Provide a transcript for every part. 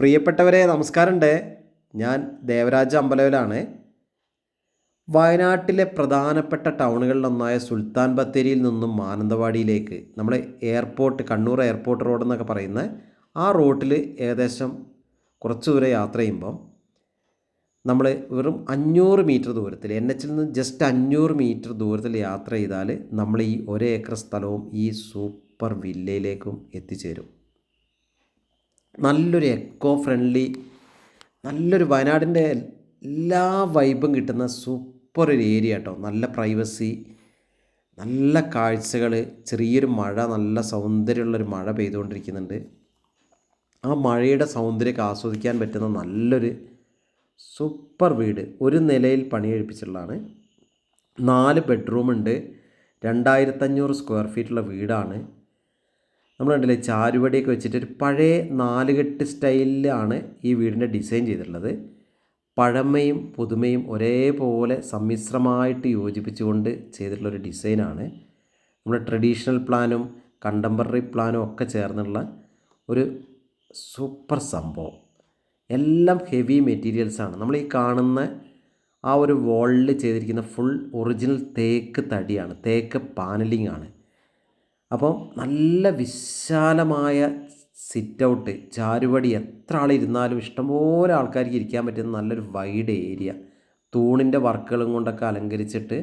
പ്രിയപ്പെട്ടവരെ നമസ്കാരമുണ്ട്. ഞാൻ ദേവരാജ അമ്പലവിലാണ്. വയനാട്ടിലെ പ്രധാനപ്പെട്ട ടൗണുകളിലൊന്നായ സുൽത്താൻ ബത്തേരിയിൽ നിന്നും മാനന്തവാടിയിലേക്ക് നമ്മൾ എയർപോർട്ട്, കണ്ണൂർ എയർപോർട്ട് റോഡ് എന്നൊക്കെ പറയുന്ന ആ റോട്ടിൽ ഏകദേശം കുറച്ച് ദൂരം യാത്ര ചെയ്യുമ്പം നമ്മൾ വെറും 500 മീറ്റർ ദൂരത്തിൽ, എൻ എച്ചിൽ നിന്ന് ജസ്റ്റ് 500 മീറ്റർ ദൂരത്തിൽ യാത്ര ചെയ്താൽ നമ്മൾ ഈ 1 ഏക്കർ സ്ഥലവും ഈ സൂപ്പർ വില്ലയിലേക്കും എത്തിച്ചേരും. നല്ലൊരു എക്കോ ഫ്രണ്ട്ലി, നല്ലൊരു വയനാടിൻ്റെ എല്ലാ വൈബും കിട്ടുന്ന സൂപ്പർ ഒരു ഏരിയ കേട്ടോ. നല്ല പ്രൈവസി, നല്ല കാഴ്ചകൾ, ചെറിയൊരു മഴ, നല്ല സൗന്ദര്യമുള്ളൊരു മഴ പെയ്തുകൊണ്ടിരിക്കുന്നുണ്ട്. ആ മഴയുടെ സൗന്ദര്യമൊക്കെ ആസ്വദിക്കാൻ പറ്റുന്ന നല്ലൊരു സൂപ്പർ വീട്. ഒരു നിലയിൽ പണിയെഴുപ്പിച്ചിട്ടുള്ളതാണ്. 4 ബെഡ്റൂമുണ്ട്. 2500 സ്ക്വയർ ഫീറ്റുള്ള വീടാണ്. നമ്മൾ കണ്ടില്ലേ, ചാരുപടിയൊക്കെ വെച്ചിട്ട് ഒരു പഴയ 4 കെട്ട് സ്റ്റൈലിലാണ് ഈ വീടിൻ്റെ ഡിസൈൻ ചെയ്തിട്ടുള്ളത്. പഴമയും പുതുമയും ഒരേപോലെ സമ്മിശ്രമായിട്ട് യോജിപ്പിച്ചുകൊണ്ട് ചെയ്തിട്ടുള്ളൊരു ഡിസൈനാണ്. നമ്മുടെ ട്രഡീഷണൽ പ്ലാനും കണ്ടംപററി പ്ലാനും ഒക്കെ ചേർന്നുള്ള ഒരു സൂപ്പർ സംഭവം. എല്ലാം ഹെവി മെറ്റീരിയൽസാണ്. നമ്മൾ ഈ കാണുന്ന ആ ഒരു വാളിൽ ചെയ്തിരിക്കുന്ന ഫുൾ ഒറിജിനൽ തേക്ക് തടിയാണ്, തേക്ക് പാനലിംഗ് ആണ്. അപ്പം നല്ല വിശാലമായ സിറ്റ് ഔട്ട്, ചാരുപടി, എത്ര ആളിരുന്നാലും ഇഷ്ടംപോലെ ആൾക്കാർക്ക് ഇരിക്കാൻ പറ്റുന്ന നല്ലൊരു വൈഡ് ഏരിയ. തൂണിൻ്റെ വർക്കുകളും കൊണ്ടൊക്കെ അലങ്കരിച്ചിട്ട്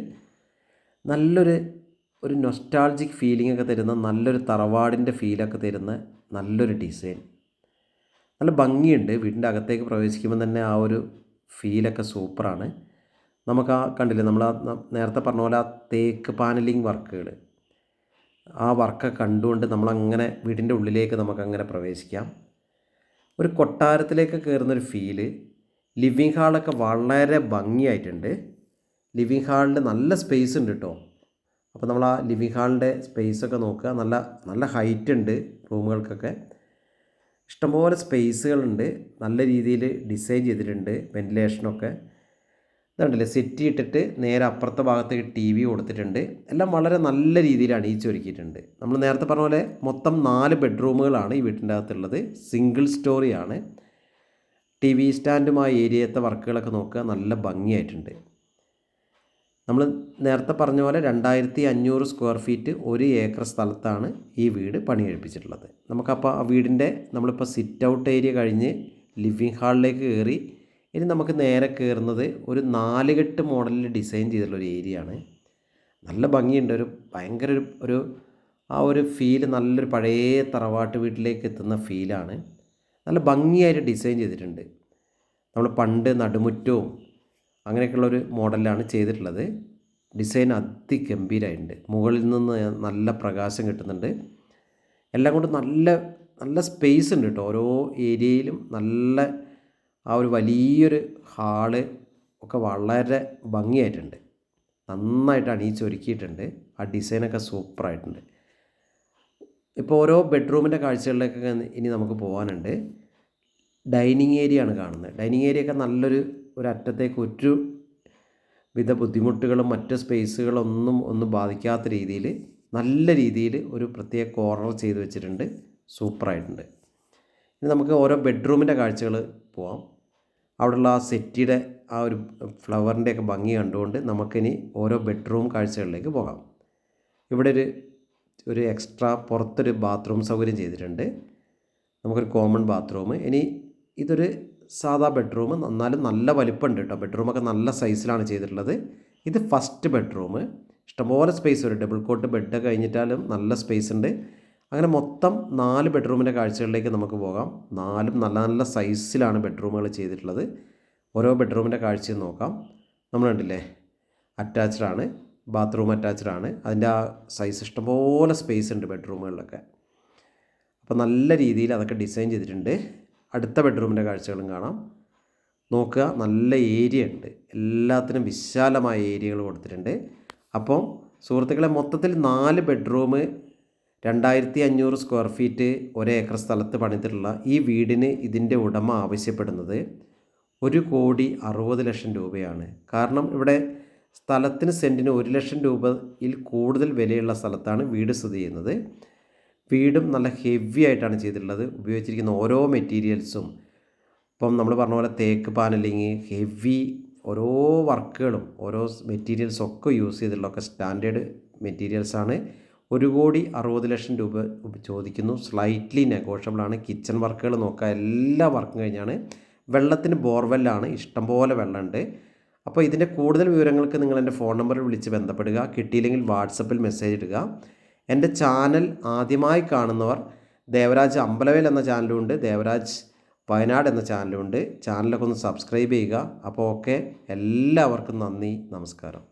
ഒരു നൊസ്റ്റാൾജിക് ഫീലിംഗ് ഒക്കെ തരുന്ന, നല്ലൊരു തറവാടിൻ്റെ ഫീലൊക്കെ തരുന്ന നല്ലൊരു ഡിസൈൻ. നല്ല ഭംഗിയുണ്ട്. വീടിൻ്റെ അകത്തേക്ക് പ്രവേശിക്കുമ്പോൾ തന്നെ ആ ഒരു ഫീലൊക്കെ സൂപ്പറാണ്. നമുക്ക് കണ്ടില്ലേ, നമ്മൾ നേരത്തെ പറഞ്ഞ പോലെ ആ തേക്ക് പാനലിംഗ് വർക്കുകൾ, ആ വർക്കൊക്കെ കണ്ടുകൊണ്ട് നമ്മളങ്ങനെ വീടിൻ്റെ ഉള്ളിലേക്ക് നമുക്കങ്ങനെ പ്രവേശിക്കാം. ഒരു കൊട്ടാരത്തിലേക്ക് കയറുന്നൊരു ഫീല്. ലിവിങ് ഹാളൊക്കെ വളരെ ഭംഗിയായിട്ടുണ്ട്. ലിവിങ് ഹാളിൽ നല്ല സ്പേസ് ഉണ്ട് കേട്ടോ. അപ്പോൾ നമ്മൾ ആ ലിവിങ് ഹാളിൻ്റെ സ്പേസൊക്കെ നോക്കുക. നല്ല നല്ല ഹൈറ്റ് ഉണ്ട്. റൂമുകൾക്കൊക്കെ ഇഷ്ടംപോലെ സ്പേസുകളുണ്ട്. നല്ല രീതിയിൽ ഡിസൈൻ ചെയ്തിട്ടുണ്ട്. വെൻറ്റിലേഷനൊക്കെ ഇതുണ്ടല്ലേ, സെറ്റ് ഇട്ടിട്ട് നേരെ അപ്പുറത്തെ ഭാഗത്തേക്ക് TV കൊടുത്തിട്ടുണ്ട്. എല്ലാം വളരെ നല്ല രീതിയിൽ അണിയിച്ചൊരുക്കിയിട്ടുണ്ട്. നമ്മൾ നേരത്തെ പറഞ്ഞ പോലെ മൊത്തം 4 ബെഡ്റൂമുകളാണ് ഈ വീട്ടിൻ്റെ അകത്തുള്ളത്. സിംഗിൾ സ്റ്റോറിയാണ്. TV സ്റ്റാൻഡുമായി ഏരിയത്തെ വർക്കുകളൊക്കെ നോക്കുക, നല്ല ഭംഗിയായിട്ടുണ്ട്. നമ്മൾ നേരത്തെ പറഞ്ഞ പോലെ 2500 സ്ക്വയർ ഫീറ്റ് 1 ഏക്കർ സ്ഥലത്താണ് ഈ വീട് പണിയെഴുപ്പിച്ചിട്ടുള്ളത്. നമുക്കപ്പോൾ ആ വീടിൻ്റെ നമ്മളിപ്പോൾ സിറ്റ് ഔട്ട് ഏരിയ കഴിഞ്ഞ് ലിവിങ് ഹാളിലേക്ക് കയറി. ഇനി നമുക്ക് നേരെ കയറുന്നത് ഒരു 4 കെട്ട് മോഡലിൽ ഡിസൈൻ ചെയ്തിട്ടുള്ളൊരു ഏരിയ ആണ്. നല്ല ഭംഗിയുണ്ട്. ഭയങ്കര ആ ഒരു ഫീല്, നല്ലൊരു പഴയ തറവാട്ട് വീട്ടിലേക്ക് എത്തുന്ന ഫീലാണ്. നല്ല ഭംഗിയായിട്ട് ഡിസൈൻ ചെയ്തിട്ടുണ്ട്. നമ്മൾ പണ്ട് നടുമുറ്റവും അങ്ങനെയൊക്കെയുള്ളൊരു മോഡലിലാണ് ചെയ്തിട്ടുള്ളത്. ഡിസൈൻ അതിഗംഭീരമായിട്ടുണ്ട്. മുകളിൽ നിന്ന് നല്ല പ്രകാശം കിട്ടുന്നുണ്ട്. എല്ലാം കൊണ്ട് നല്ല നല്ല സ്പേസ് ഉണ്ട് കേട്ടോ. ഓരോ ഏരിയയിലും നല്ല ആ ഒരു വലിയൊരു ഹാള് ഒക്കെ വളരെ ഭംഗിയായിട്ടുണ്ട്. നന്നായിട്ട് അണിയിച്ചൊരുക്കിയിട്ടുണ്ട്. ആ ഡിസൈനൊക്കെ സൂപ്പറായിട്ടുണ്ട്. ഇപ്പോൾ ഓരോ ബെഡ്റൂമിൻ്റെ കാഴ്ചകളിലേക്കൊക്കെ ഇനി നമുക്ക് പോകാനുണ്ട്. ഡൈനിങ് ഏരിയ ആണ് കാണുന്നത്. ഡൈനിങ് ഏരിയ ഒക്കെ ഒരു അറ്റത്തേക്ക് ഒരു വിധ ബുദ്ധിമുട്ടുകളും മറ്റ് സ്പേസുകളൊന്നും ബാധിക്കാത്ത രീതിയിൽ നല്ല രീതിയിൽ ഒരു പ്രത്യേക കോർണർ ചെയ്ത് വെച്ചിട്ടുണ്ട്. സൂപ്പറായിട്ടുണ്ട്. ഇനി നമുക്ക് ഓരോ ബെഡ്റൂമിൻ്റെ കാഴ്ചകൾ പോവാം. അവിടെയുള്ള ആ സെറ്റിയുടെ ആ ഒരു ഫ്ലവറിൻ്റെയൊക്കെ ഭംഗി കണ്ടുകൊണ്ട് നമുക്കിനി ഓരോ ബെഡ്റൂം കാഴ്ചകളിലേക്ക് പോകാം. ഇവിടെ ഒരു എക്സ്ട്രാ പുറത്തൊരു ബാത്റൂം സൗകര്യം ചെയ്തിട്ടുണ്ട്. നമുക്കൊരു കോമൺ ബാത്റൂം. ഇനി ഇതൊരു സാധാ ബെഡ്റൂം, എന്നാലും നല്ല വലിപ്പമുണ്ട് കേട്ടോ. ബെഡ്റൂമൊക്കെ നല്ല സൈസിലാണ് ചെയ്തിട്ടുള്ളത്. ഇത് ഫസ്റ്റ് ബെഡ്റൂം. ഇഷ്ടംപോലെ സ്പേസ് വരും. ഡബിൾ കോട്ട് ബെഡ് കഴിഞ്ഞിട്ടാലും നല്ല സ്പേസ് ഉണ്ട്. അങ്ങനെ മൊത്തം 4 ബെഡ്റൂമിൻ്റെ കാഴ്ചകളിലേക്ക് നമുക്ക് പോകാം. 4 നല്ല നല്ല സൈസിലാണ് ബെഡ്റൂമുകൾ ചെയ്തിട്ടുള്ളത്. ഓരോ ബെഡ്റൂമിൻ്റെ കാഴ്ചയും നോക്കാം. നമ്മൾ കണ്ടില്ലേ, അറ്റാച്ച്ഡാണ്, ബാത്റൂം അറ്റാച്ച്ഡാണ്. അതിൻ്റെ ആ സൈസ് ഇഷ്ടംപോലെ സ്പേസ് ഉണ്ട് ബെഡ്റൂമുകളിലൊക്കെ. അപ്പോൾ നല്ല രീതിയിൽ അതൊക്കെ ഡിസൈൻ ചെയ്തിട്ടുണ്ട്. അടുത്ത ബെഡ്റൂമിൻ്റെ കാഴ്ചകളും കാണാം. നോക്കുക, നല്ല ഏരിയ ഉണ്ട്. എല്ലാത്തിനും വിശാലമായ ഏരിയകൾ കൊടുത്തിട്ടുണ്ട്. അപ്പോൾ സുഹൃത്തുക്കളെ, മൊത്തത്തിൽ 4 ബെഡ്റൂം 2500 സ്ക്വയർ ഫീറ്റ് 1 ഏക്കർ സ്ഥലത്ത് പണിതിട്ടുള്ള ഈ വീടിന് ഇതിൻ്റെ ഉടമ ആവശ്യപ്പെടുന്നത് 1,60,00,000 രൂപയാണ്. കാരണം ഇവിടെ സ്ഥലത്തിന് സെൻറ്റിന് 1 ലക്ഷം രൂപയിൽ കൂടുതൽ വിലയുള്ള സ്ഥലത്താണ് വീട് സ്ഥിതി ചെയ്യുന്നത്. വീടും നല്ല ഹെവി ആയിട്ടാണ് ചെയ്തിട്ടുള്ളത്. ഉപയോഗിച്ചിരിക്കുന്ന ഓരോ മെറ്റീരിയൽസും ഇപ്പം നമ്മൾ പറഞ്ഞ പോലെ തേക്ക് പാനലിങ്, ഹെവി ഓരോ വർക്കുകളും ഓരോ മെറ്റീരിയൽസൊക്കെ യൂസ് ചെയ്തിട്ടുള്ളതൊക്കെ സ്റ്റാൻഡേർഡ് മെറ്റീരിയൽസാണ്. 1,60,00,000 രൂപ ചോദിക്കുന്നു. സ്ലൈറ്റ്ലി നെഗോഷ്യബിളാണ്. കിച്ചൺ വർക്കുകൾ നോക്കുക, എല്ലാ വർക്കും കഴിഞ്ഞാണ്. വെള്ളത്തിന് ബോർവെല്ലാണ്, ഇഷ്ടംപോലെ വെള്ളമുണ്ട്. അപ്പോൾ ഇതിൻ്റെ കൂടുതൽ വിവരങ്ങൾക്ക് നിങ്ങൾ എൻ്റെ ഫോൺ നമ്പറിൽ വിളിച്ച് ബന്ധപ്പെടുക. കിട്ടിയില്ലെങ്കിൽ വാട്സപ്പിൽ മെസ്സേജ് ഇടുക. എൻ്റെ ചാനൽ ആദ്യമായി കാണുന്നവർ ദേവരാജ് അമ്പലവേൽ എന്ന ചാനലുണ്ട്, ദേവരാജ് വയനാട് എന്ന ചാനലുണ്ട്. ചാനലൊക്കെ ഒന്ന് സബ്സ്ക്രൈബ് ചെയ്യുക. അപ്പോൾ ഓക്കെ, എല്ലാവർക്കും നന്ദി, നമസ്കാരം.